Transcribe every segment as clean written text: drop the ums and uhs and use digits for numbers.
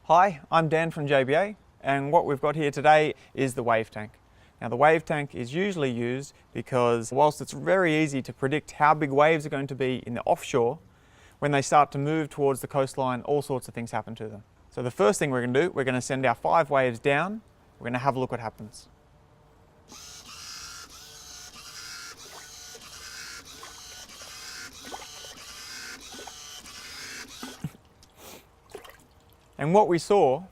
Hi, I'm Dan from JBA, and what we've got here today is the wave tank. Now the wave tank is usually used because whilst it's very easy to predict how big waves are going to be in the offshore, when they start to move towards the coastline, all sorts of things happen to them. So the first thing we're going to do, we're going to send our 5 waves down, we're going to have a look what happens. And what we saw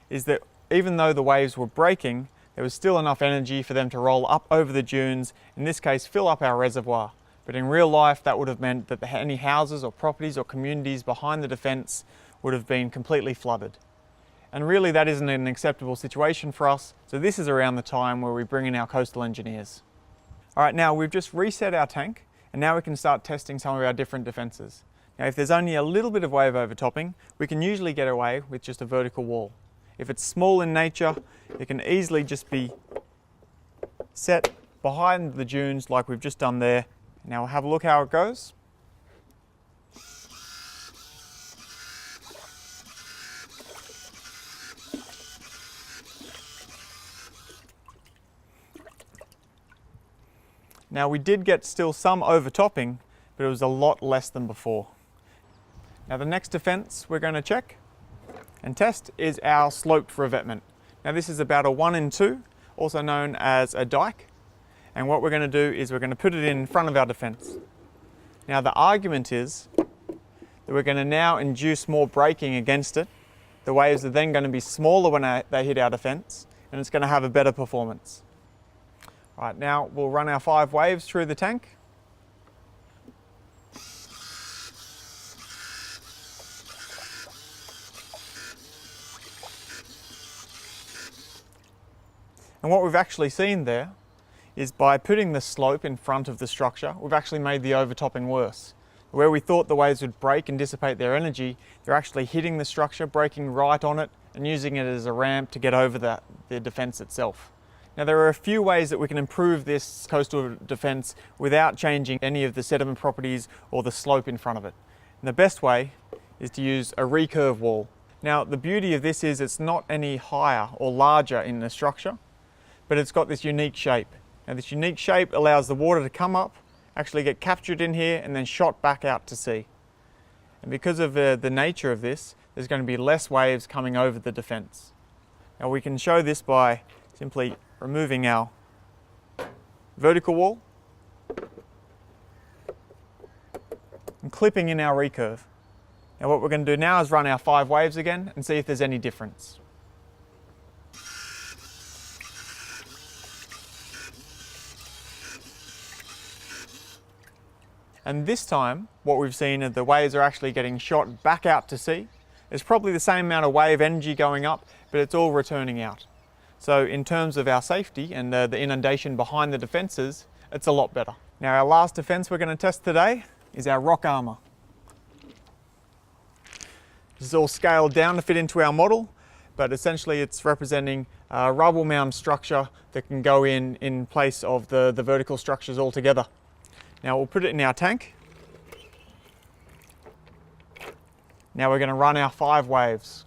is that even though the waves were breaking, there was still enough energy for them to roll up over the dunes, in this case fill up our reservoir. But in real life that would have meant that any houses or properties or communities behind the defence would have been completely flooded. And really that isn't an acceptable situation for us, so this is around the time where we bring in our coastal engineers. Alright, now we've just reset our tank and now we can start testing some of our different defences. Now if there's only a little bit of wave overtopping, we can usually get away with just a vertical wall. If it's small in nature, it can easily just be set behind the dunes like we've just done there. Now we'll have a look how it goes. Now we did get still some overtopping, but it was a lot less than before. Now the next defence we're going to check and test is our sloped revetment. Now this is about a 1 in 2, also known as a dike. And what we're going to do is we're going to put it in front of our defence. Now the argument is that we're going to now induce more braking against it. The waves are then going to be smaller when they hit our defence, and it's going to have a better performance. Right, now we'll run our 5 waves through the tank. And what we've actually seen there is by putting the slope in front of the structure, we've actually made the overtopping worse. Where we thought the waves would break and dissipate their energy, they're actually hitting the structure, breaking right on it, and using it as a ramp to get over the defence itself. Now there are a few ways that we can improve this coastal defence without changing any of the sediment properties or the slope in front of it. And the best way is to use a recurve wall. Now the beauty of this is it's not any higher or larger in the structure, but it's got this unique shape. Now this unique shape allows the water to come up, actually get captured in here and then shot back out to sea. And because of the nature of this, there's going to be less waves coming over the defence. Now we can show this by simply removing our vertical wall and clipping in our recurve. Now what we're going to do now is run our 5 waves again and see if there's any difference. And this time, what we've seen is the waves are actually getting shot back out to sea. There's probably the same amount of wave energy going up, but it's all returning out. So in terms of our safety and the inundation behind the defences, it's a lot better. Now our last defence we're going to test today is our rock armour. This is all scaled down to fit into our model, but essentially it's representing a rubble mound structure that can go in place of the vertical structures altogether. Now we'll put it in our tank. Now we're going to run our 5 waves.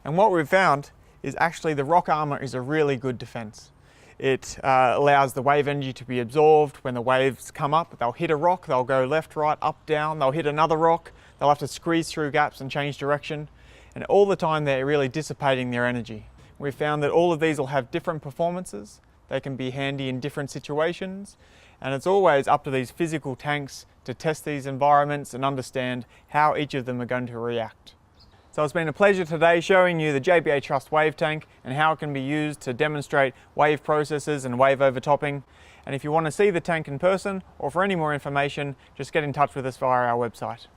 And what we've found is actually the rock armour is a really good defence. It allows the wave energy to be absorbed. When the waves come up, they'll hit a rock, they'll go left, right, up, down, they'll hit another rock, they'll have to squeeze through gaps and change direction, and all the time they're really dissipating their energy. We've found that all of these will have different performances, they can be handy in different situations, and it's always up to these physical tanks to test these environments and understand how each of them are going to react. So it's been a pleasure today showing you the JBA Trust wave tank and how it can be used to demonstrate wave processes and wave overtopping. And if you want to see the tank in person or for any more information, just get in touch with us via our website.